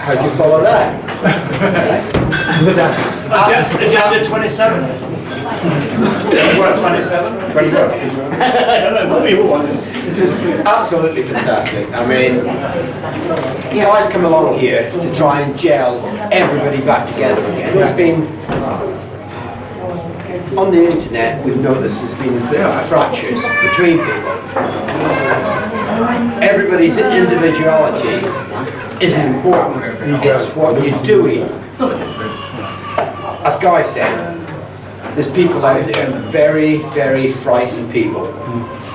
How'd you follow that? The dance. Agenda 27. What, 27? 27. I don't know, what people want. Absolutely fantastic. I mean, guys come along here to try and gel everybody back together again. There's been, on the internet, we've noticed there's been a bit of fractures between people. Everybody's individuality isn't important. It's what you're doing. As Guy said, there's people out there, very, very frightened people.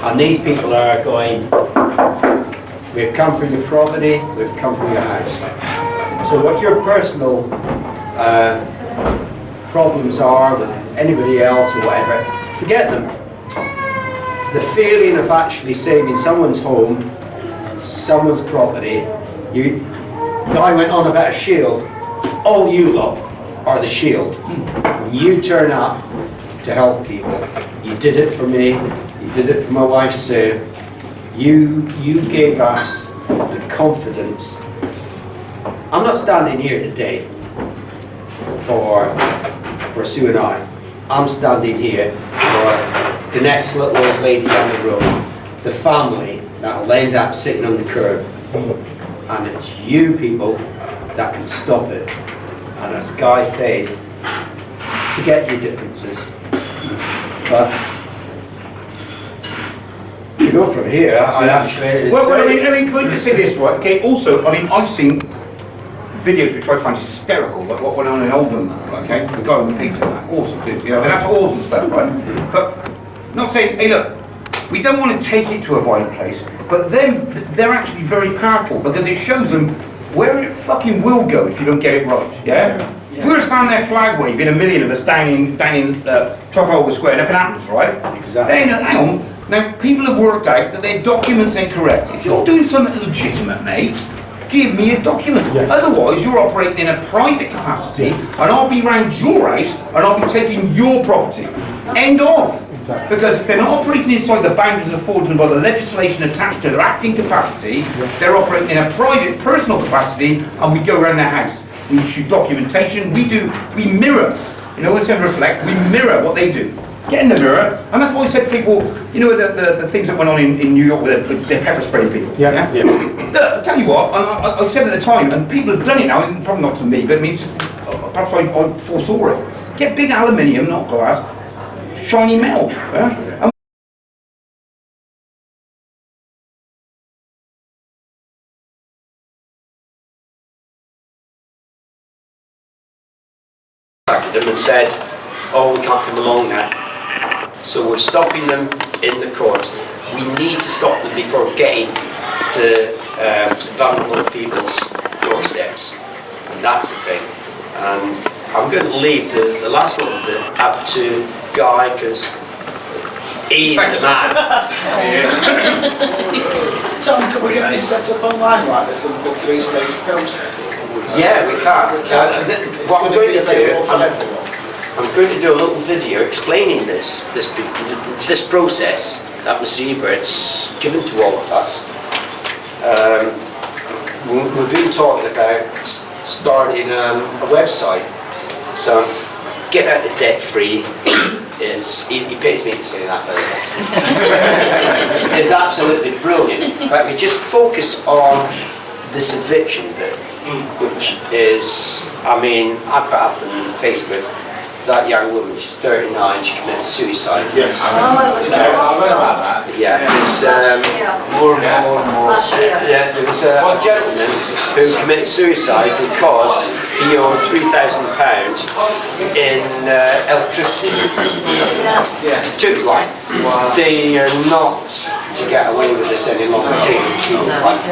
And these people are going, we've come for your property, we've come for your house. So what your personal problems are with anybody else or whatever, forget them. The feeling of actually saving someone's home, someone's property, Guy went on about a shield, all you lot are the shield. When you turn up to help people, you did it for me, you did it for my wife Sue, you gave us the confidence. I'm not standing here today for Sue and I. I'm standing here for the next little old lady down the road, the family that will end up sitting on the curb. And it's you people that can stop it. And as Guy says, forget your differences. But to go from here, I actually... Well, I mean, can I just say this, right? Okay, also, I mean, I've seen videos which I find hysterical, like what went on in Oldham, okay? The guy with the pizza, awesome dude, you know, and that's awesome stuff, right? But not saying, hey look, we don't want to take it to a violent place, but then they're actually very powerful because it shows them where it fucking will go if you don't get it right, yeah? We're standing there flag waving, a million of us down in Trafalgar Square, nothing happens, right? Exactly. Then, hang on, now people have worked out that their documents ain't correct. If you're doing something legitimate, mate, give me a document. Yes. Otherwise, you're operating in a private capacity, and I'll be round your house, and I'll be taking your property. End of. Exactly. Because if they're not operating inside the boundaries afforded them by the legislation attached to their acting capacity, they're operating in a private, personal capacity, and we go around their house. We issue documentation, we mirror, you know, instead of reflect, we mirror what they do. Get in the mirror, and that's why I said people, you know, the things that went on in New York with the pepper spraying people. Yeah. Look, I'll tell you what, I said at the time, and people have done it now, and probably not to me, but I mean, perhaps I foresaw it. Get big aluminium, not glass, shiny metal. Yeah? Them and said, oh, we can't come along now. So we're stopping them in the court. We need to stop them before getting to vulnerable people's doorsteps. And that's the thing. And I'm going to leave the last little bit up to Guy, because he's the man. Tom, can we get this set up online like this, a little 3-stage process? Yeah, we can. What I'm going to do, I'm going to do a little video explaining this process that Mr. Ebert's given to all of us. We've been talking about starting a website. So, get out the debt free is, he pays me to say that, by the way. It's absolutely brilliant. But we just focus on this eviction bit, which is, I mean, I put up on Facebook, that young woman, she's 39, she committed suicide. Yes. I read about that. Yeah, there's more and more. Yeah, there was a gentleman who committed suicide because he owed £3,000 in electricity. Yeah. To his life. Wow. They are not to get away with this any longer, taking people's life.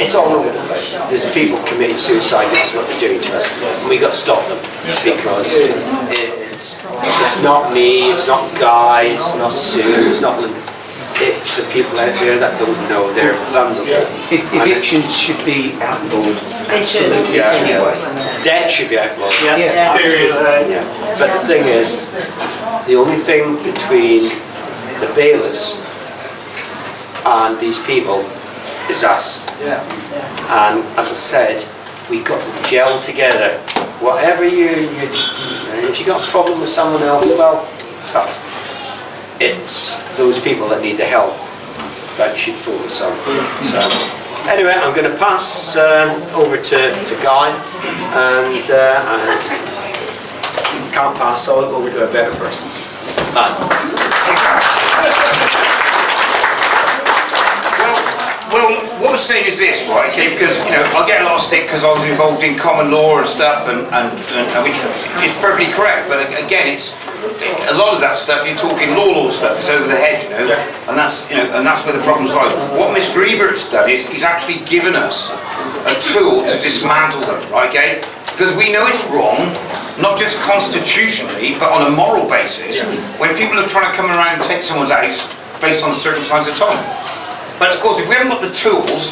It's all over the place. There's people committing suicide, that's what they're doing to us. And we've got to stop them, because it's not me, it's not Guy, it's not Sue, it's not Linda. It's the people out there that don't know they're vulnerable. Evictions should be outlawed. They should. Anyway, debt should be outlawed. Yeah. Period. Yeah. But the thing is, The only thing between the bailiffs and these people is us. Yeah. And as I said, we got to gel together. Whatever if you got a problem with someone else, well, tough. It's those people that need the help that you should focus on. So, anyway, I'm going to pass over to Guy, and can't pass over to a better person. Well, what we're saying is this, right? Okay, because I get a lot of stick because I was involved in common law and stuff, and which is perfectly correct. But again, it's a lot of that stuff. You're talking law stuff. It's over the head, and that's and that's where the problems lie. What Mr. Ebert's done is he's actually given us a tool to dismantle them, right? Okay, because we know it's wrong, not just constitutionally, but on a moral basis. When people are trying to come around and take someone's house based on circumstances of time. But of course, if we haven't got the tools,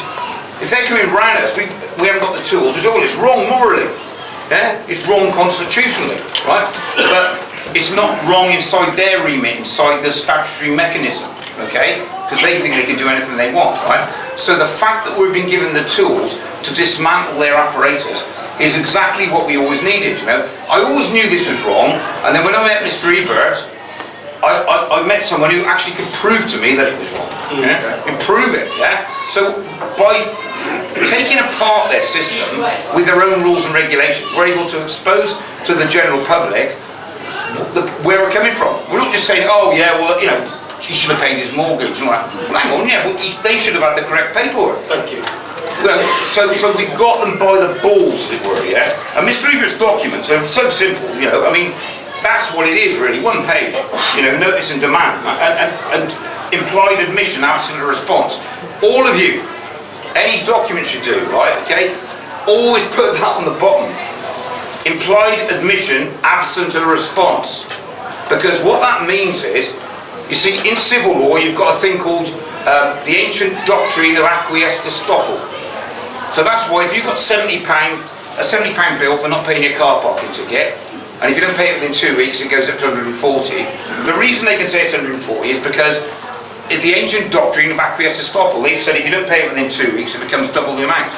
if they're coming around us, we haven't got the tools, it's wrong morally. Yeah? It's wrong constitutionally, right? But it's not wrong inside their remit, inside the statutory mechanism, okay? Because they think they can do anything they want, right? So the fact that we've been given the tools to dismantle their apparatus is exactly what we always needed, I always knew this was wrong, and then when I met Mr. Ebert, I met someone who actually could prove to me that it was wrong. Improve it, yeah? So by taking apart their system with their own rules and regulations, we're able to expose to the general public where we're coming from. We're not just saying, oh yeah, well, he should have paid his mortgage. And all that. Well, hang on, yeah, well, they should have had the correct paperwork. Thank you. Well, so we've got them by the balls, as it were, yeah? And Mr. Ebert's documents are so simple, I mean, that's what it is really, one page, notice and demand, and implied admission, absent a response. All of you, any documents you do, right, okay, always put that on the bottom. Implied admission, absent a response. Because what that means is, you see, in civil law, you've got a thing called the ancient doctrine of acquiesced estoppel. So that's why if you've got a £70 bill for not paying your car parking ticket, and if you don't pay it within 2 weeks, it goes up to 140. The reason they can say it's 140 is because it's the ancient doctrine of acquiesced estoppel. They've said if you don't pay it within 2 weeks, it becomes double the amount.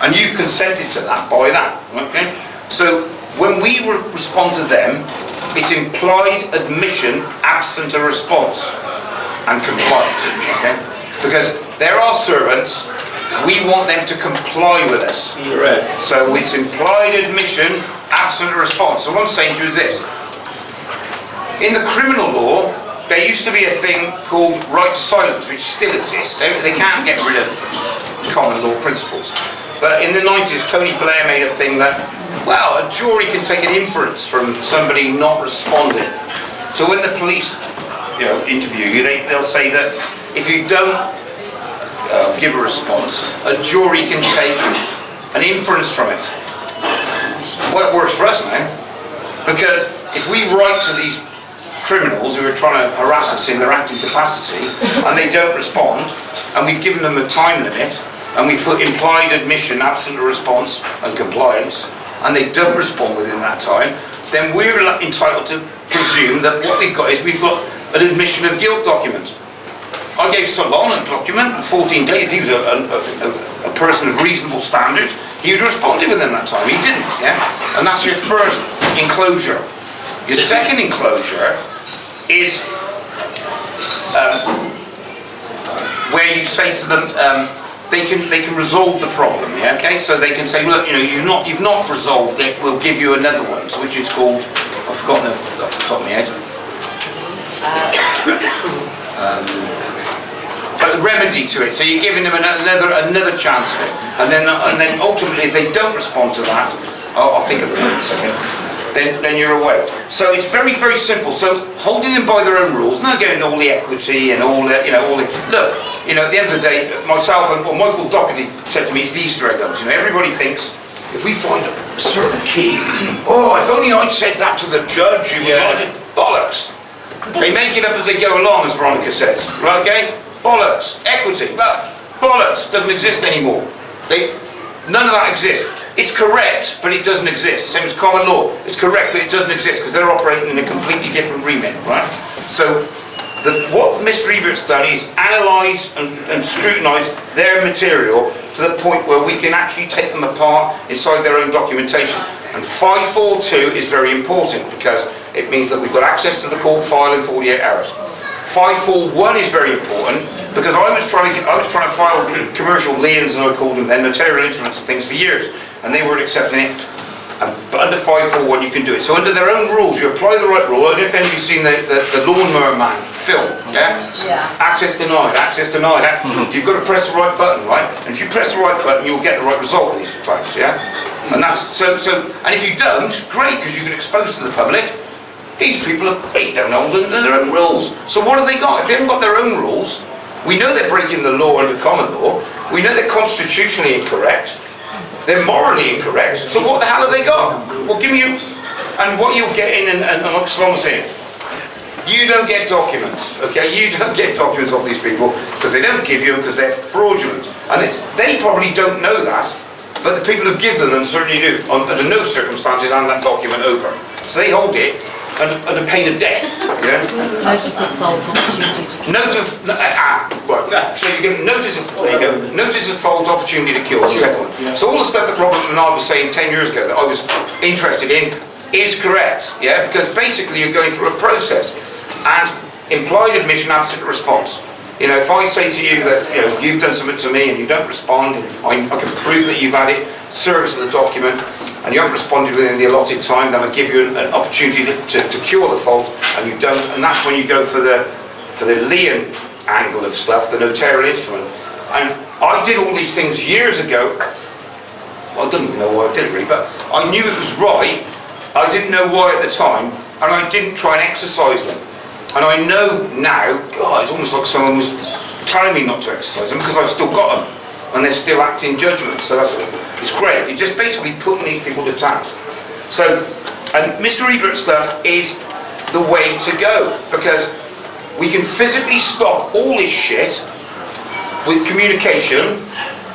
And you've consented to that by that. Okay? So when we respond to them, it's implied admission absent a response and compliance. Okay? Because they're our servants, we want them to comply with us. Correct. So it's implied admission absent a response. So what I'm saying to you is this. In the criminal law, there used to be a thing called right to silence, which still exists. They can't get rid of common law principles. But in the 90s, Tony Blair made a thing that, well, a jury can take an inference from somebody not responding. So when the police interview you, they'll say that if you don't give a response, a jury can take an inference from it. Well, it works for us now, because if we write to these criminals who are trying to harass us in their acting capacity and they don't respond, and we've given them a time limit, and we put implied admission, absent a response and compliance, and they don't respond within that time, then we're entitled to presume that what we've got is we've got an admission of guilt document. I gave Solon a document, 14 days, he was a person of reasonable standards, he would have responded within that time, he didn't, yeah? And that's your first enclosure. Your second enclosure is where you say to them, they can resolve the problem, yeah, okay? So they can say, look, you've not resolved it, we'll give you another one, so which is called, I've forgotten off the top of my head. But remedy to it, so you're giving them another chance of it, and then ultimately if they don't respond to that, I'll think of the word in a second, then you're away. So it's very, very simple. So holding them by their own rules, not getting all the equity and all the, look, at the end of the day, myself and Michael Doherty said to me, it's the Easter egg hunt. Everybody thinks if we find a certain key, if only I'd said that to the judge, bollocks. They make it up as they go along, as Veronica says. Right, okay? Bollocks. Equity. Well, bollocks. Doesn't exist anymore. None of that exists. It's correct, but it doesn't exist. Same as common law. It's correct, but it doesn't exist because they're operating in a completely different remit, right? So what Mr. Ebert's done is analyse and scrutinise their material to the point where we can actually take them apart inside their own documentation. And 542 is very important because it means that we've got access to the court file in 48 hours. 541 is very important because I was trying to file commercial liens, as I called them then, notarial instruments and things for years, and they weren't accepting it. But under 541 you can do it. So under their own rules, you apply the right rule. I don't know if anybody's seen the Lawnmower Man film, yeah? Yeah. Access denied, access denied. You've got to press the right button, right? And if you press the right button, you'll get the right result with these claims, yeah? And that's and if you don't, great, because you can expose to the public. These people they don't hold their own rules. So what have they got? If they haven't got their own rules, we know they're breaking the law under common law. We know they're constitutionally incorrect. They're morally incorrect. So what the hell have they got? Well, give me you, and what you're getting, and like Slom's saying, you don't get documents, okay? You don't get documents off these people because they don't give you them because they're fraudulent. And they probably don't know that, but the people who give them certainly do, under no circumstances hand that document over. So they hold it under pain of death. Yeah? Notice of fault opportunity to right. So you give notice of, there you go, notice of fault opportunity to cure, the second one. So all the stuff that Robert and I was saying 10 years ago that I was interested in is correct, yeah? Because basically you're going through a process. And implied admission, absolute response. You know, if I say to you that you've done something to me and you don't respond, I can prove that you've had it, service of the document, and you haven't responded within the allotted time, then I give you an opportunity to cure the fault, and you don't, and that's when you go for the lien angle of stuff, the notarial instrument. And I did all these things years ago. Well, I didn't even know why I did it really, but I knew it was right. I didn't know why at the time, and I didn't try and exercise them. And I know now, God, it's almost like someone was telling me not to exercise them because I've still got them. And they're still acting judgment. So it's great. You're just basically putting these people to task. So, and Mr. Ebert's stuff is the way to go. Because we can physically stop all this shit with communication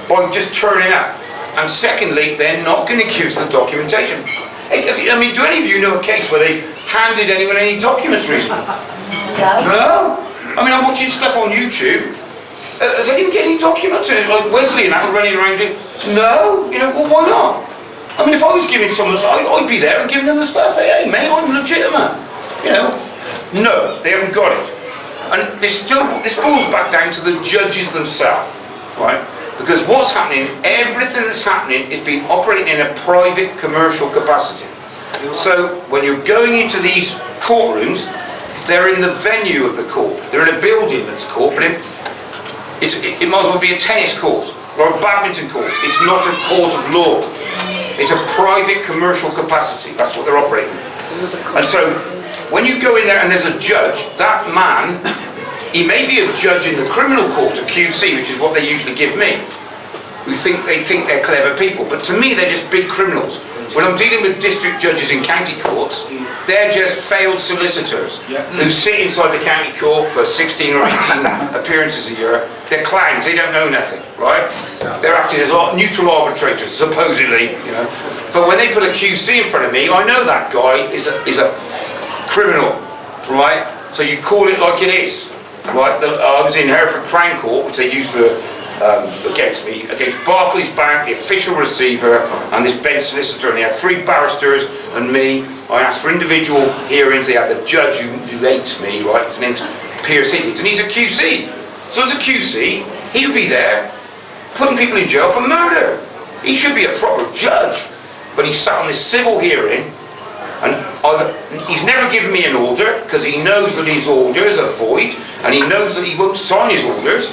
by just turning up. And secondly, they're not going to give us the documentation. Hey, I mean, do any of you know a case where they've handed anyone any documents recently? No? I mean, I'm watching stuff on YouTube. Has anyone get any documents? It's like Wesley and I'm running around it. No? Well, why not? I mean, if I was giving someone, I'd be there and giving them the stuff. Hey, mate, I'm legitimate. No, they haven't got it. And this boils back down to the judges themselves, right? Because what's happening, everything that's happening is being operating in a private commercial capacity. So when you're going into these courtrooms, they're in the venue of the court. They're in a building that's a court, but it might as well be a tennis court or a badminton court. It's not a court of law. It's a private commercial capacity. That's what they're operating in. And so when you go in there and there's a judge, that man, he may be a judge in the criminal court, a QC, which is what they usually give me, who think they're clever people. But to me, they're just big criminals. When I'm dealing with district judges in county courts, they're just failed solicitors who sit inside the county court for 16 or 18 appearances a year. They're clowns, they don't know nothing, right? They're acting as neutral arbitrators, supposedly, But when they put a QC in front of me, I know that guy is a criminal, right? So you call it like it is, right? I was in Hereford Crown Court, which they used for against me, against Barclays Bank, the official receiver, and this bench solicitor, and they had 3 barristers and me. I asked for individual hearings. They had the judge who hates me, right? His name's Piers Higgins, and he's a QC. So as a QC, he would be there putting people in jail for murder. He should be a proper judge, but he sat on this civil hearing, and he's never given me an order because he knows that his orders are void, and he knows that he won't sign his orders.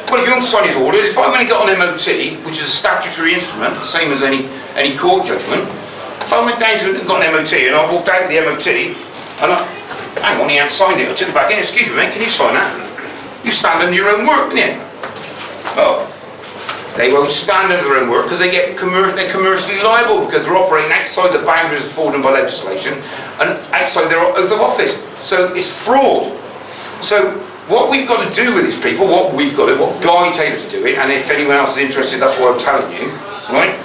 Well, if you want to sign his orders, if I've only got an MOT, which is a statutory instrument, the same as any court judgment, if I went down to and got an MOT and I walked out with the MOT and hang on, he hadn't signed it, I took it back in, excuse me mate, can you sign that? You stand under your own work, didn't you? Well, they won't stand under their own work because they're commercially liable because they're operating outside the boundaries afforded by legislation and outside their oath of office. So it's fraud. So what we've got to do with these people, what Guy Taylor's doing, and if anyone else is interested, that's what I'm telling you, right,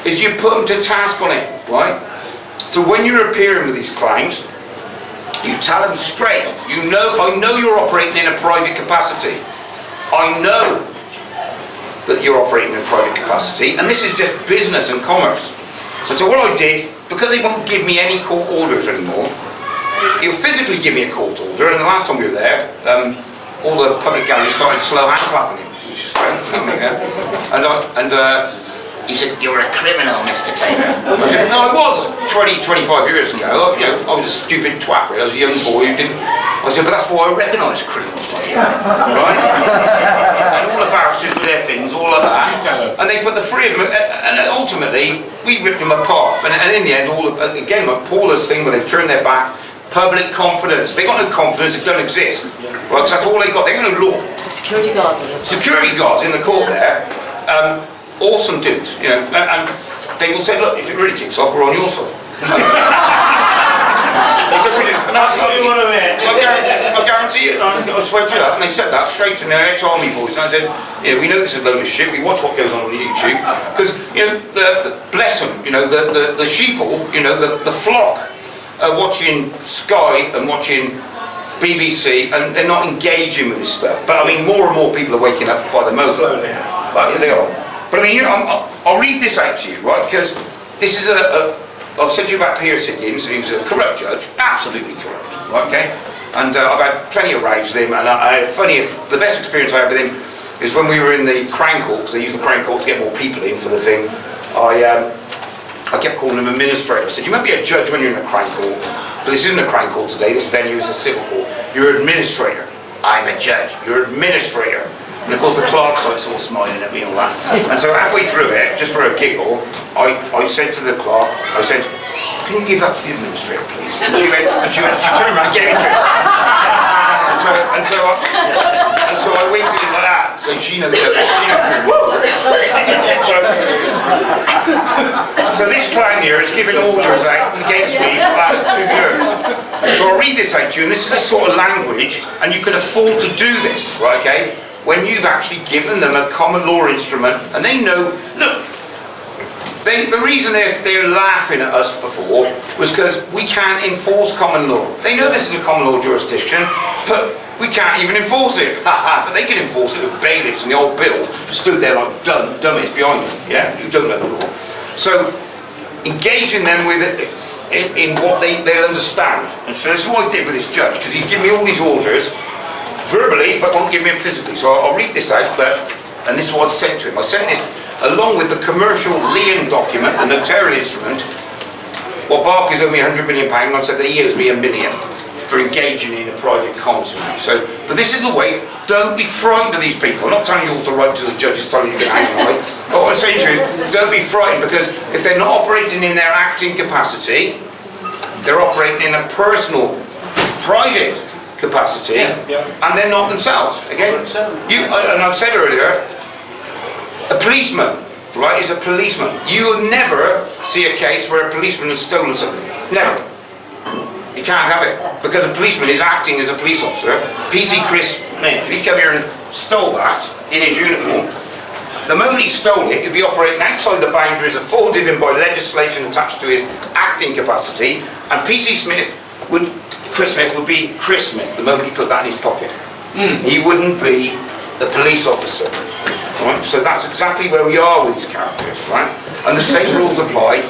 is you put them to task on it, right? So when you're appearing with these claims, you tell them straight, I know you're operating in a private capacity. I know that you're operating in a private capacity, and this is just business and commerce. And so what I did, because he won't give me any court orders anymore, he'll physically give me a court order, and the last time we were there, all the public galleries started slow hand clapping him, which is great. And he said, "You're a criminal, Mr. Taylor." I said, "No, I was 20, 25 years ago. I was a stupid twat, really. I was a young boy who didn't." I said, "But that's why I recognise criminals like you, right?" And all the barristers with their things, all of that. And they put the three of them, and ultimately, we ripped them apart. And in the end, again, like Paula's thing, where they turned their back, public confidence. They got no confidence, it doesn't exist. Right, because that's all they got. They got no law. Security guards are as well. Security guards in the court there. Awesome dudes, and they will say, "Look, if it really kicks off, we're on your side." I guarantee it. I swear to you that. And they said that straight to their ex-army boys. And I said, "We know this is a load of shit. We watch what goes on YouTube because bless them. The sheeple, the flock are watching Sky and watching BBC, and they're not engaging with this stuff. But I mean, more and more people are waking up by the moment. Slowly. But they are. But I mean, I'll read this out to you, right? Because this is I've said to you about Piers Higgins, who's a corrupt judge, absolutely corrupt, right, okay? And I've had plenty of rows with him, and the best experience I had with him is when we were in the Crown Court, because they use the Crown Court to get more people in for the thing. I kept calling him administrator. I said, "You might be a judge when you're in a Crown Court, but this isn't a Crown Court today, this venue is a civil court. You're administrator." "I'm a judge." "You're administrator." And of course the clerk starts all smiling at me and all that. And so halfway through it, just for a giggle, I said to the clerk, I said, "Can you give that to the administrator, please?" And she turned around and gave it to him. And so I winked at him like that, so she knows that. So this clown here is giving orders out against me for the last 2 years. So I'll read this out to you, and this is the sort of language, and you can afford to do this, right, okay? When you've actually given them a common law instrument, and they know, look, the reason they're laughing at us before was because we can't enforce common law. They know this is a common law jurisdiction, but we can't even enforce it. But they can enforce it with bailiffs and the old Bill stood there like dummies behind them, who don't know the law. So engaging them with it in what they understand. And so this is what I did with this judge, because he'd give me all these orders verbally, but won't give me them physically. So I'll read this out, and this is what I sent to him. I sent this along with the commercial lien document, the notarial instrument. Well, Barker's owed me £100 million, and I said that he owes me £1 million for engaging in a private commerce with me. So, but this is the way. Don't be frightened of these people. I'm not telling you all to write to the judges telling you to hang right. But what I'm saying to you is, don't be frightened, because if they're not operating in their acting capacity, they're operating in a personal, private capacity, and they're not themselves. Again, and I've said earlier, a policeman, right, is a policeman. You will never see a case where a policeman has stolen something. Never. You can't have it, because a policeman is acting as a police officer. PC Chris Smith, if he came here and stole that in his uniform, the moment he stole it, he'd be operating outside the boundaries afforded him by legislation attached to his acting capacity, and Chris Smith would be Chris Smith the moment he put that in his pocket. He wouldn't be a police officer. Right? So that's exactly where we are with these characters, right? And the same rules apply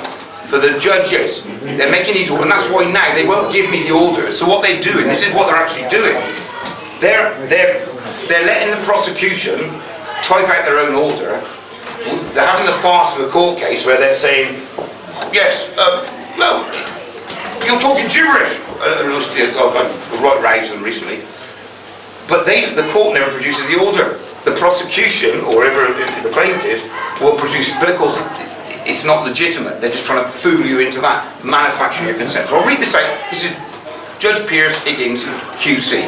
for the judges. They're making these orders, and that's why now they won't give me the orders. So what they're doing, this is what they're actually doing. They're letting the prosecution type out their own order. They're having the farce of a court case where they're saying, "Yes, no, you're talking gibberish." I've right roused them recently. But the court never produces the order. The prosecution, or whoever the claimant is, will produce it, but of course it's not legitimate. They're just trying to fool you into that, manufacture your consent. So I'll read this out. This is Judge Piers Higgins, QC.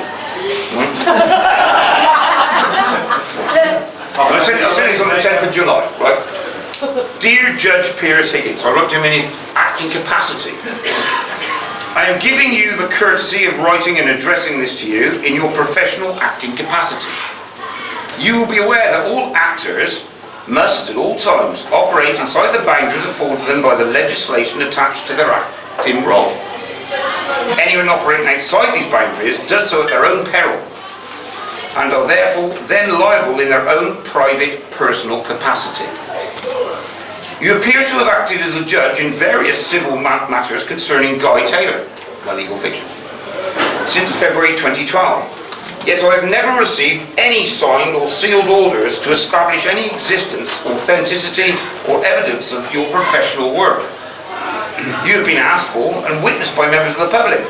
I sent this on the 10th of July, right? "Dear Judge Piers Higgins," I wrote to him in his acting capacity, "I am giving you the courtesy of writing and addressing this to you in your professional acting capacity. You will be aware that all actors must at all times operate inside the boundaries afforded them by the legislation attached to their acting role. Anyone operating outside these boundaries does so at their own peril and are therefore then liable in their own private personal capacity. You appear to have acted as a judge in various civil matters concerning Guy Taylor, my legal fiction, since February 2012. Yet I have never received any signed or sealed orders to establish any existence, authenticity or evidence of your professional work. You have been asked for and witnessed by members of the public,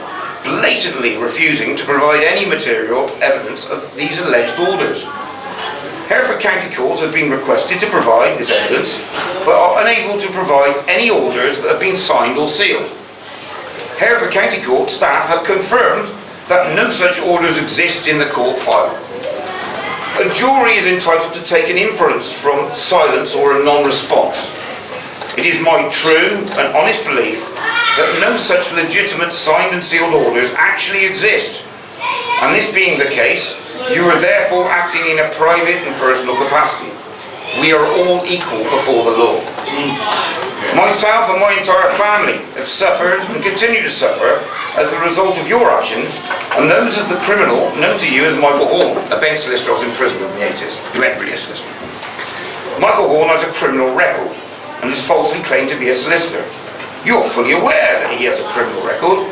blatantly refusing to provide any material evidence of these alleged orders. Hereford County Court have been requested to provide this evidence, but are unable to provide any orders that have been signed or sealed. Hereford County Court staff have confirmed that no such orders exist in the court file. A jury is entitled to take an inference from silence or a non-response. It is my true and honest belief that no such legitimate signed and sealed orders actually exist. And this being the case, you are therefore acting in a private and personal capacity. We are all equal before the law. Myself and my entire family have suffered and continue to suffer as a result of your actions and those of the criminal known to you as Michael Horn, a bench solicitor I was in prison in the 80s. You ain't really a solicitor. Michael Horn has a criminal record and is falsely claimed to be a solicitor. You're fully aware that he has a criminal record,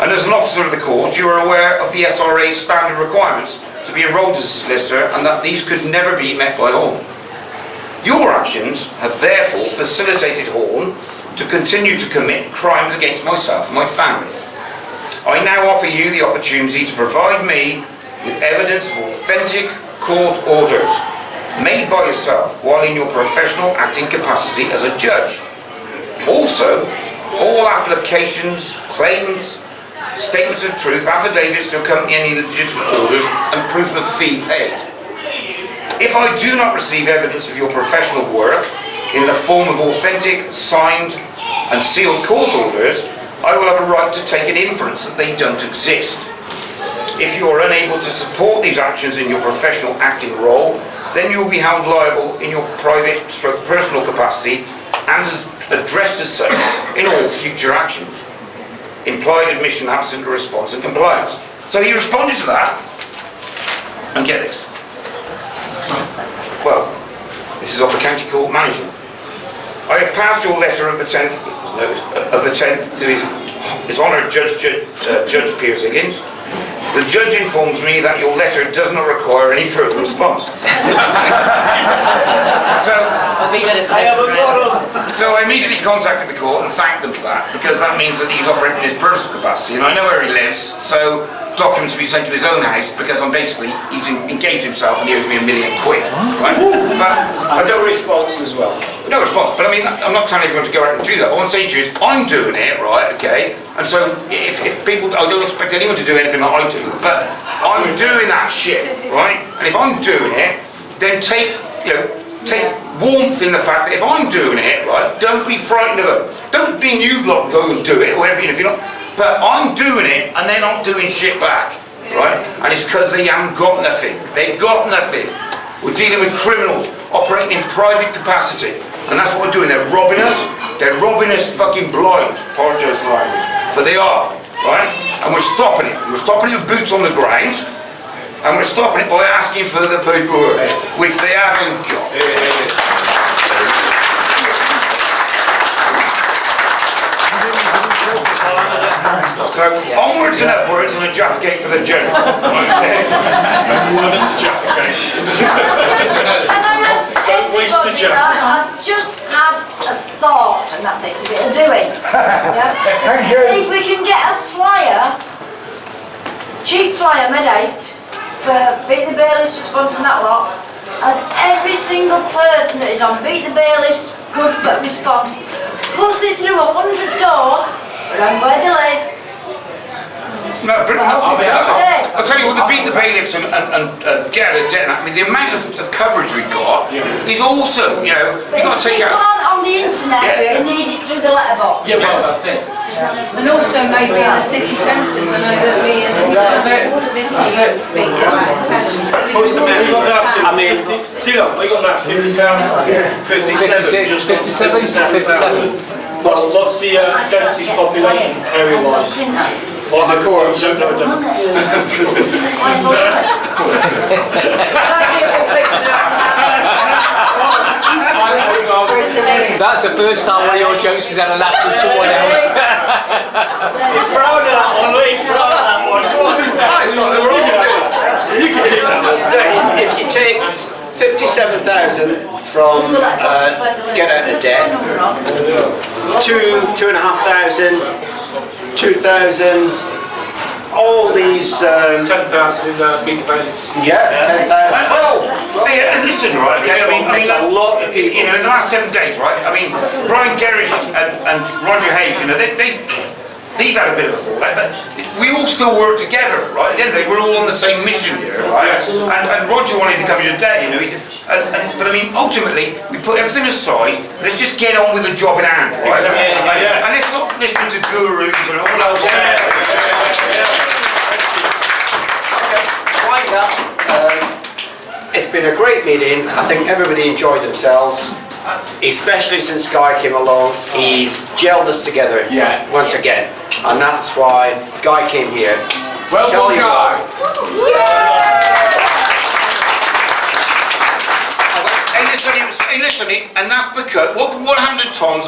and as an officer of the court you are aware of the SRA's standard requirements to be enrolled as a solicitor and that these could never be met by Horn. Your actions have therefore facilitated Horn to continue to commit crimes against myself and my family. I now offer you the opportunity to provide me with evidence of authentic court orders made by yourself while in your professional acting capacity as a judge. Also, all applications, claims, statements of truth, affidavits to accompany any legitimate orders and proof of fee paid. If I do not receive evidence of your professional work in the form of authentic, signed and sealed court orders, I will have a right to take an inference that they don't exist. If you are unable to support these actions in your professional acting role, then you will be held liable in your private stroke personal capacity and as addressed as such in all future actions. Implied admission absent a response and compliance. So he responded to that, and get this. Well, this is off the County Court Manager. I have passed your letter of the 10th to His Honour Judge Piers Higgins. The judge informs me that your letter does not require any further response. So I immediately contacted the court and thanked them for that, because that means that he's operating in his personal capacity, and I know where he lives, so documents will be sent to his own house, because he's engaged himself and he owes me £1 million, right? But No response as well. no response, but I mean, I'm not telling everyone to go out and do that. What I'm saying to you is, I'm doing it, right, okay? And so, if people, I don't expect anyone to do anything like I do, but I'm doing that shit, right? And if I'm doing it, then take warmth in the fact that if I'm doing it, right, don't be frightened of it. Don't be new block, go and do it, or whatever, if you're not. But I'm doing it, and they're not doing shit back, right? And it's because they haven't got nothing. They've got nothing. We're dealing with criminals operating in private capacity. And that's what we're doing. They're robbing us. They're robbing us fucking blind. Apologise for the language. But they are, right? And we're stopping it. We're stopping it with boots on the ground. And we're stopping it by asking for the paperwork, which they haven't got. So, onwards and upwards and a Jaffa cake for the general. Mr. Jaffa cake. Don't waste the Jaffa. I've just had a thought, and that takes a bit of doing. Yeah? Thank you. If we can get a flyer, cheap flyer, mid-8, for Beat the Bailiffs response and that lot, and every single person that is on Beat the Bailiffs good for response puts it through 100 doors around where they live. No, but I'll tell you what, the Beat the Bailiffs and get a debt. I mean, the amount of coverage we've got is awesome. You know, you've got to take out. on the internet, they need it through the letterbox. Yeah, well, that's it. And also maybe in the city centres, I know that we and Vicky speak about. What's the minimum? I mean, CeeLank, I got that 50,000. 57. Well, what's the densest population area-wise? Well, the core, I don't know. That's the first time one of your jokes has ever laughed at someone else. You're proud of that one, Lee. Proud of that one. I thought they were all good. You can keep that one. if you take 57,000 from get out of debt, 2,500, 2,000, all these 10,000 in Meet the Bailey. yeah, 10,000. Hey, listen, right, okay, That's a lot of people. You know, in the last 7 days, right, I mean, Brian Gerrish and Roger Hayes, you know, they've had a bit of a fallout, but we all still work together, right? At the end of the day, we're all on the same mission here, right? And Roger wanted to come here today, you know, but I mean, ultimately, we put everything aside, let's just get on with the job in hand, right? And let's not listen to gurus and all those Wind up. It's been a great meeting. I think everybody enjoyed themselves, especially since Guy came along. He's gelled us together once again, and that's why Guy came here. Well done, Guy. Hey, listen, and that's because what happened to Tom's?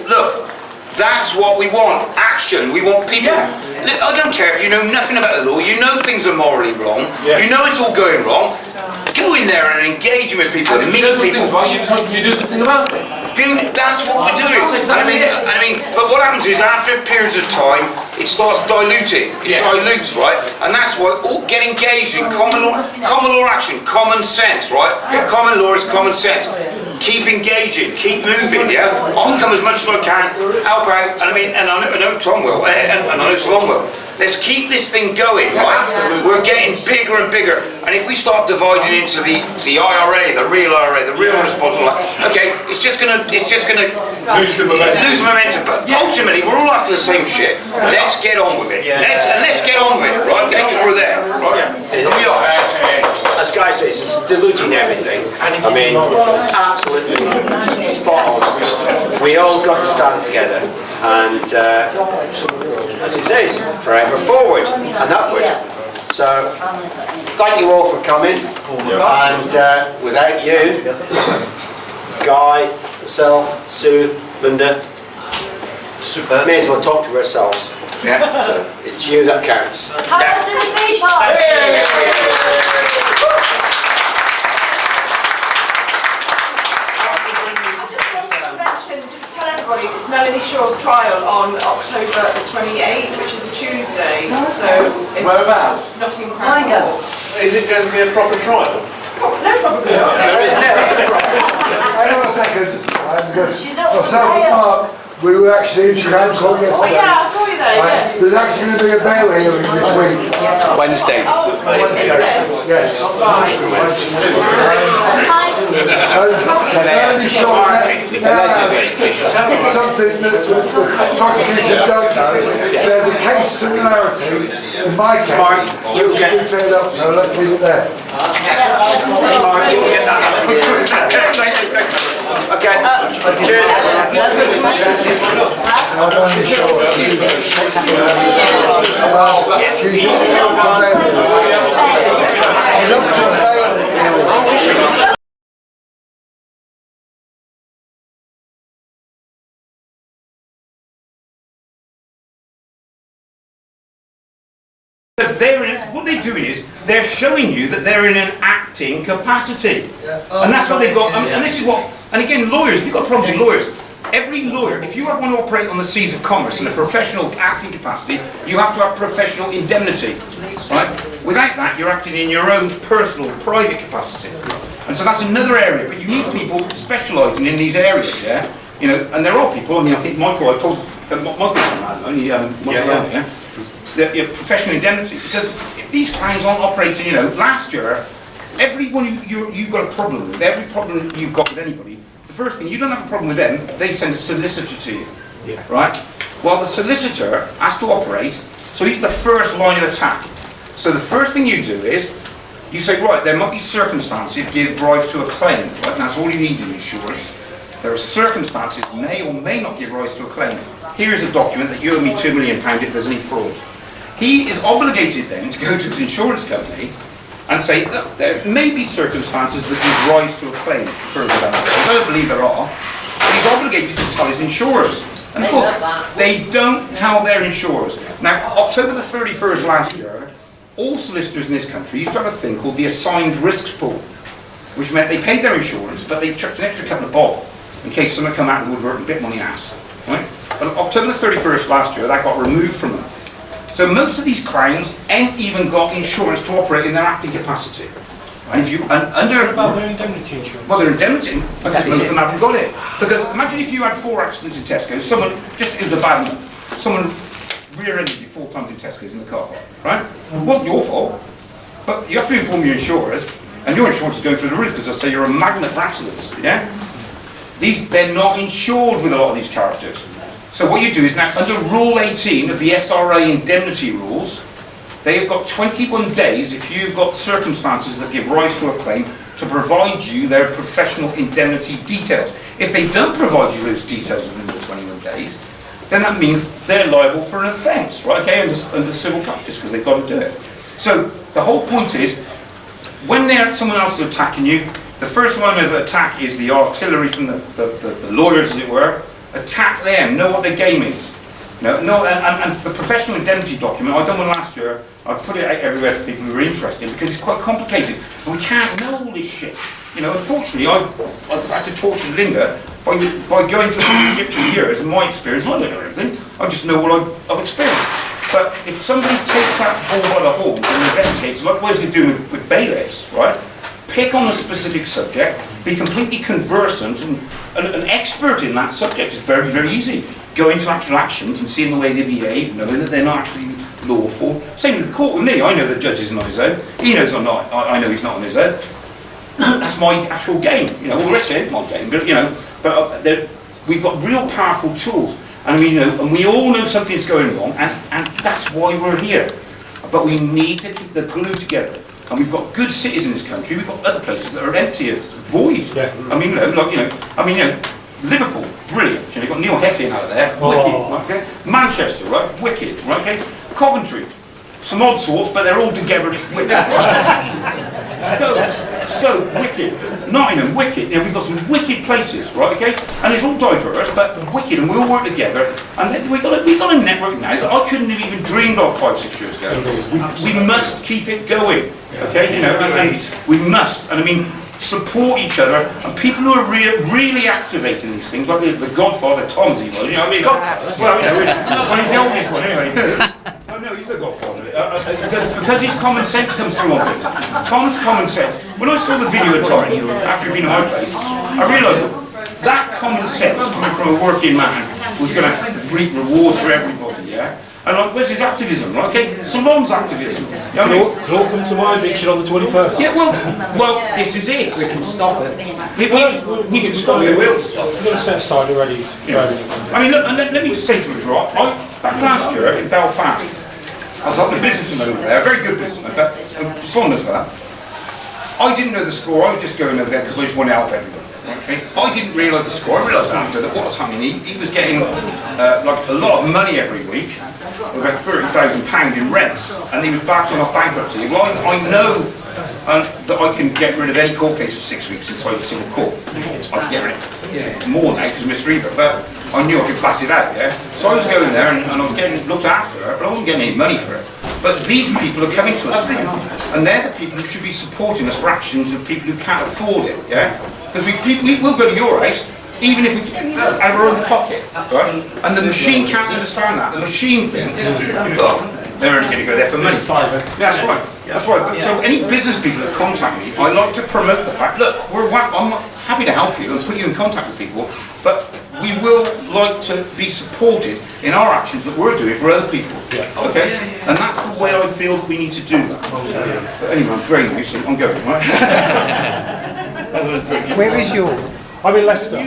Look, that's what we want. Action. We want people. Look, I don't care if you know nothing about the law. You know things are morally wrong. You know it's all going wrong. Go in there and engage with people and meet people. You do something about it. That's what we're doing. I mean, but what happens is after periods of time, it starts diluting. It dilutes, right? And that's why get engaged in common law action, common sense, right? Common law is common sense. Keep engaging, keep moving, yeah? I'll come as much as I can, help out, and I know Tom will, and I know Salon will. Let's keep this thing going, right? We're getting bigger and bigger, and if we start dividing into the IRA, the real responsible, okay, it's just gonna lose momentum. But ultimately, we're all after the same shit. Let's get on with it. Let's get on with it, right? Okay, because we're there, right? And we are. As Guy says, it's diluting everything. I mean, absolutely spot on. We all got to stand together, and as he says, forever forward and upward. So, thank you all for coming, and without you, Guy, myself, Sue, Linda, may as well talk to ourselves. Yeah. So, it's you that counts. Power to the people! Just tell everybody it's Melanie Shaw's trial on October the 28th, which is a Tuesday. So Whereabouts? Nottingham Minor. Crown. Is it going to be a proper trial? No, probably not. There is never. Hang on a second. She's up Myself and Mark, we were actually in Crown Court Oh yesterday. yeah, I saw you there, yeah. There's actually going to be a bail hearing this week. Wednesday. Oh, Wednesday. Yes. Right. Only sure that something that the prosecution don't know. There's a case similarity in my case. You which can- we cleared up, so let's leave it there. Mark, you'll get that out of here. Okay. Cheers. I'm only sure. She's looked at bail. Because what they're doing is they're showing you that they're in an acting capacity, and that's what they've got. And this is what. And again, lawyers, if you've got problems with lawyers, every lawyer, if you want to operate on the seas of commerce in a professional acting capacity, you have to have professional indemnity, right? Without that, you're acting in your own personal, private capacity, and so that's another area. But you need people specialising in these areas, yeah. You know, and there are people. I mean, I think Michael, I told Michael, yeah. The professional indemnity, because if these claims aren't operating, you know, last year, everyone you've got a problem with, every problem you've got with anybody, the first thing, you don't have a problem with them, they send a solicitor to you, right? Well, the solicitor has to operate, so he's the first line of attack. So the first thing you do is, you say, right, there might be circumstances that give rise to a claim, right? And that's all you need in insurance. There are circumstances that may or may not give rise to a claim. Here is a document that you owe me £2 million if there's any fraud. He is obligated then to go to his insurance company and say, look, there may be circumstances that give rise to a claim further down the road. I don't believe there are. But he's obligated to tell his insurers. And of course, they don't tell their insurers. Now, October the 31st last year, all solicitors in this country used to have a thing called the assigned risks pool, which meant they paid their insurance, but they chucked an extra couple of bob in case someone come out of the woodwork and bit them on the ass. Right? But October the 31st last year, that got removed from them. So most of these clowns ain't even got insurance to operate in their acting capacity. And if you under about their indemnity insurance? well, their indemnity, because most of them haven't got it. Because imagine if you had 4 accidents in Tesco, someone just it was a bad month, someone rear-ended you 4 times in Tesco's in the car park, right? It wasn't your fault, but you have to inform your insurers, and your insurance is going through the roof because they say you're a magnet for accidents. Yeah, they're not insured with a lot of these characters. So what you do is now, under Rule 18 of the SRA indemnity rules, they have got 21 days if you've got circumstances that give rise to a claim to provide you their professional indemnity details. If they don't provide you those details within the 21 days, then that means they're liable for an offence, right? Okay, under civil practice, because they've got to do it. So the whole point is, when someone else is attacking you, the first line of attack is the artillery from the lawyers, as it were. Attack them, know what their game is. And the professional indemnity document, I've done one last year, I've put it out everywhere for people who are interested because it's quite complicated. And we can't know all this shit. Unfortunately, I've had to torture Linda by going through the shit for years, and my experience, I don't know everything, I just know what I've experienced. But if somebody takes that bull by the horns and investigates, like what they're doing with bailiffs, right? Pick on a specific subject, be completely conversant and an expert in that subject is very, very easy. Go into actual actions and seeing the way they behave, knowing that they're not actually lawful. Same with the court with me. I know the judge isn't on his own. He knows I'm not. I know he's not on his own. That's my actual game. All the rest of it is my game. But we've got real powerful tools, and and we all know something's going wrong, and that's why we're here. But we need to keep the glue together. And we've got good cities in this country. We've got other places that are empty of void. Yeah. Liverpool, brilliant. You've got Neil Heffing out there, wicked. Okay? Manchester, right, wicked. Right, okay? Coventry, some odd sorts, but they're all together. Wicked. Right? Stoke, wicked. Nottingham, wicked. We've got some wicked places, right? Okay, and it's all diverse, but wicked, and we all work together. And then we've got a network now that I couldn't have even dreamed of 5-6 years ago. We must keep it going. Okay, and we must. And support each other, and people who are really activating these things, like the Godfather, Tom's he was, he's the oldest one anyway. No, he's the Godfather. Because his common sense comes through on things. Tom's common sense. When I saw the video of Tom, after he'd been at my place, I realised that common sense coming from a working man was going to reap rewards for everybody, yeah? And where's his activism, right? Okay, Salon's activism. It'll come to my eviction on the 21st. Yeah, well, this is it. We can stop it. We can stop it. We will stop it. We're going to set aside already. Look, let me just say to you, right? Back last year in Belfast, I was helping a businessman over there, a very good businessman, but Salon knows about that. I didn't know the score, I was just going over there because I just wanted to help everybody. Okay. I didn't realise the score. I realised after that what was happening. He was getting like a lot of money every week, about £30,000 in rents, and he was backing off bankruptcy. Well, I know that I can get rid of any court case for 6 weeks inside the civil court. I can get rid of it more now because of Mr. Ebert, but I knew I could bat it out. Yeah. So I was going there and I was getting looked after her, but I wasn't getting any money for it. But these people are coming to us now, and they're the people who should be supporting us for actions of people who can't afford it. Yeah. Because we will go to your house, even if we out of our own pocket, right? And the machine can't understand that. The machine thinks, oh, they're only going to go there for money. That's right. That's right. But so any business people that contact me, I like to promote the fact, look, I'm happy to help you and put you in contact with people, but we will like to be supported in our actions that we're doing for other people. Okay? And that's the way I feel we need to do that. But anyway, I'm draining you, so I'm going, right? Where is your I'm in Leicester.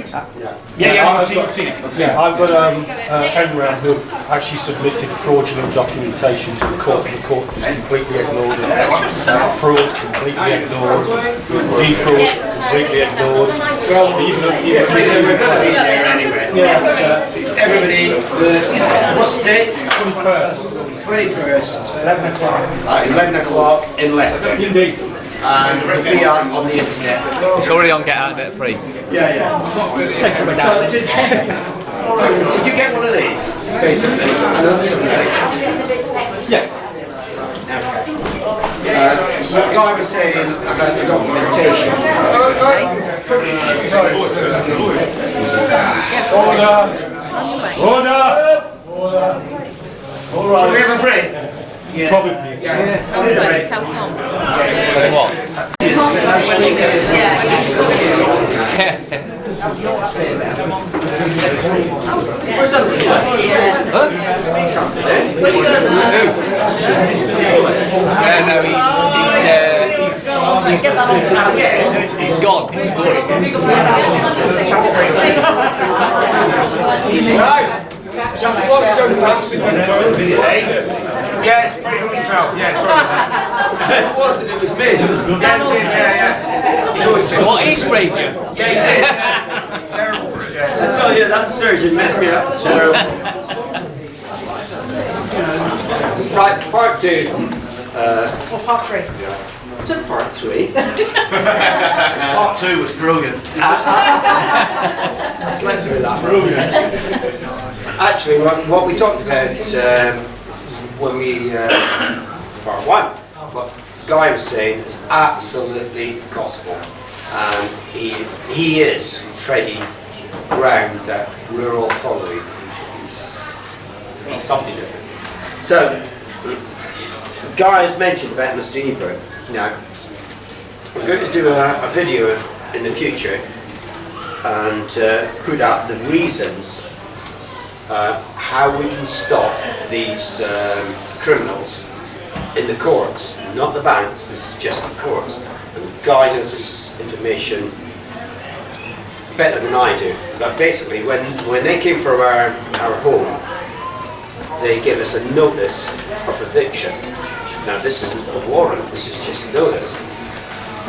Yeah, I've seen it. I've got agrre who have actually submitted fraudulent documentation to the court, and the court was completely ignored it. Fraud completely ignored. Defraud completely ignored. Well, we're going to be there anyway. Everybody, what's the date? 21st. 11 o'clock. 11 o'clock in Leicester. Indeed. And it'll be out on the internet. It's already on Get Out of Debt Free. So did you get one of these? Basically, Yes. What Guy was saying about the documentation. Order! Should we have a break? Probably. I'll need a break. Tell Tom. Then what? Where's that? Huh? No, he's gone. Yeah, it's pretty good himself. Yeah, sorry. It wasn't, it was me. What, he sprayed you? Yeah, he did. Terrible for it. I tell you, that surgeon messed me up. Right, part 2. Or part 3. Was it part 3? Part 2 was brilliant. I slept through that. Brilliant. Actually, what we talked about when we part 1, what Guy was saying is absolutely gospel, and he is treading ground that we're all following. He's something different. So, Guy has mentioned about Mr. Ebert. Now, we're going to do a video in the future and put out the reasons how we can stop these criminals in the courts, not the banks. This is just the courts. And Guy knows this information better than I do. But basically, when they came from our home, they gave us a notice of eviction. Now, this isn't a warrant. This is just a notice.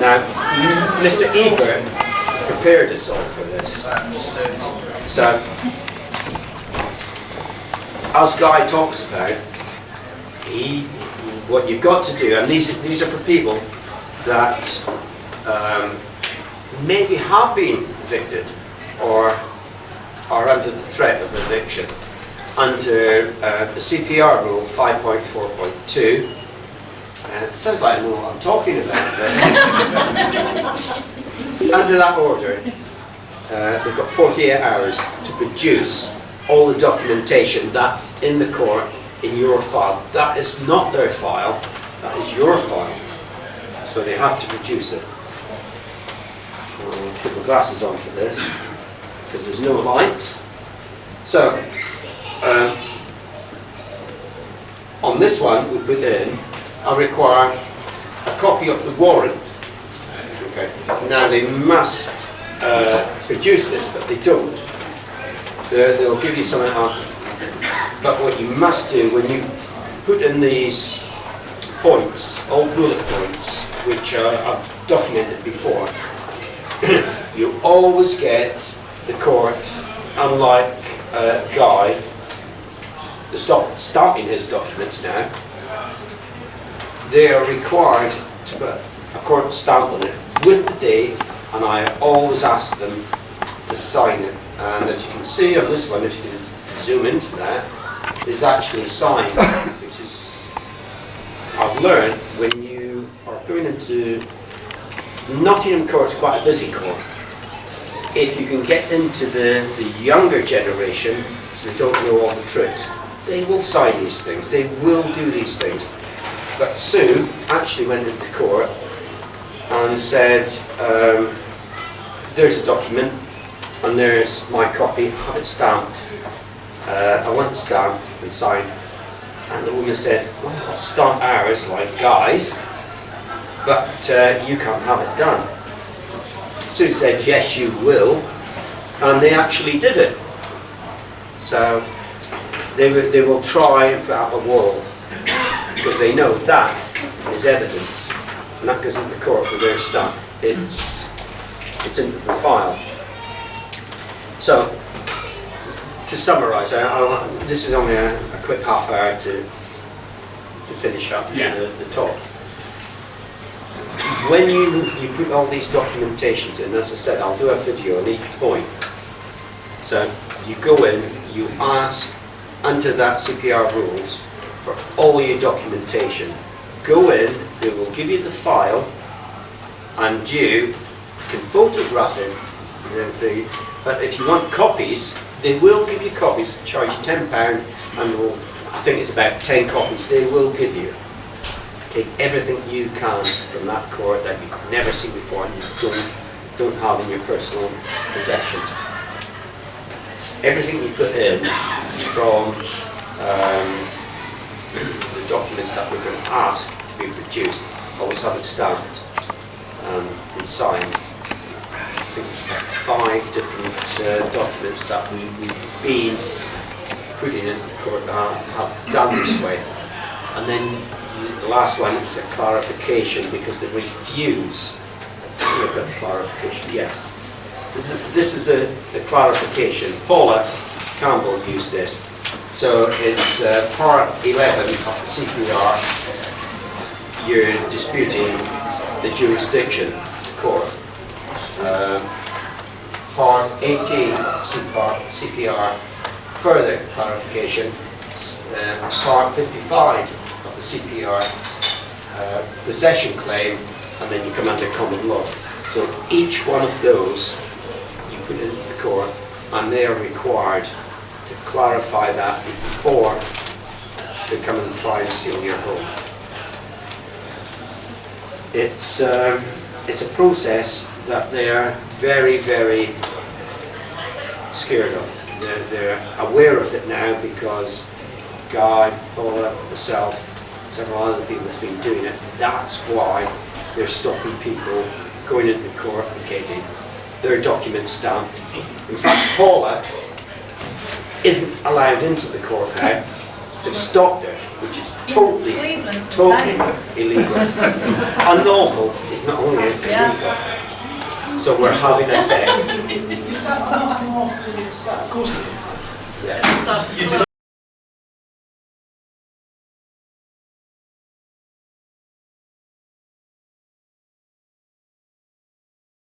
Now, Mr. Ebert prepared us all for this. So, as Guy talks about, what you've got to do, and these are for people that maybe have been evicted or are under the threat of eviction under the CPR rule 5.4.2. It sounds like I know what I'm talking about. But under that order, they've got 48 hours to produce all the documentation that's in the court in your file. That is not their file, that is your file. So they have to produce it. I'll put my glasses on for this, because there's no lights. So, on this one we put in, I require a copy of the warrant. Okay. Now they must produce this, but they don't. They'll give you something else. But what you must do when you put in these points, all bullet points, which I've documented before, you always get the court, unlike Guy, to stop stamping his documents now. They are required to put a court stamp on it with the date, and I always ask them to sign it. And as you can see on this one, if you can zoom into that, is actually signed, which is, I've learned, when you are going into Nottingham Court's quite a busy court. If you can get into the younger generation, so they don't know all the tricks, they will sign these things, they will do these things. But Sue actually went into court and said, there's a document and there's my copy, have it stamped. I want it stamped and signed. And the woman said, well, I'll stamp ours like Guy's, but you can't have it done. Sue said, yes, you will. And they actually did it. So they will try and put up a wall because they know that is evidence, and that goes into court with their stamp. It's into the file. So to summarise, this is only a quick half hour to finish up the talk. When you put all these documentations in, as I said, I'll do a video on each point. So you go in, you ask under that CPR rules for all your documentation. Go in, they will give you the file, and you can photograph it. But if you want copies, they will give you copies, charge you £10, and I think it's about 10 copies they will give you. Take everything you can from that court that you've never seen before and you don't have in your personal possessions. Everything you put in from the documents that we're going to ask to be produced, always have it stamped and signed. I think it's about 5 different documents that we've been putting in the court that have done this way. And then the last one is a clarification because they refuse to look at clarification. Yes. This is the clarification. Paula Campbell used this. So it's part 11 of the CPR. You're disputing the jurisdiction of the court. Part 18 of CPR, further clarification. Part 55 of the CPR, possession claim, and then you come under common law. So each one of those you put in the court, and they are required to clarify that before they come and try and steal your home. It's a process that they are very, very scared of. They're aware of it now because Guy, Paula, myself, several other people have been doing it. That's why they're stopping people going into court and getting their documents stamped. In fact, Paula isn't allowed into the court now. They've stopped her, which is totally illegal. Unlawful, not only illegal. So we're having a thing. Is that unlawful in itself? Of course it is. Yeah.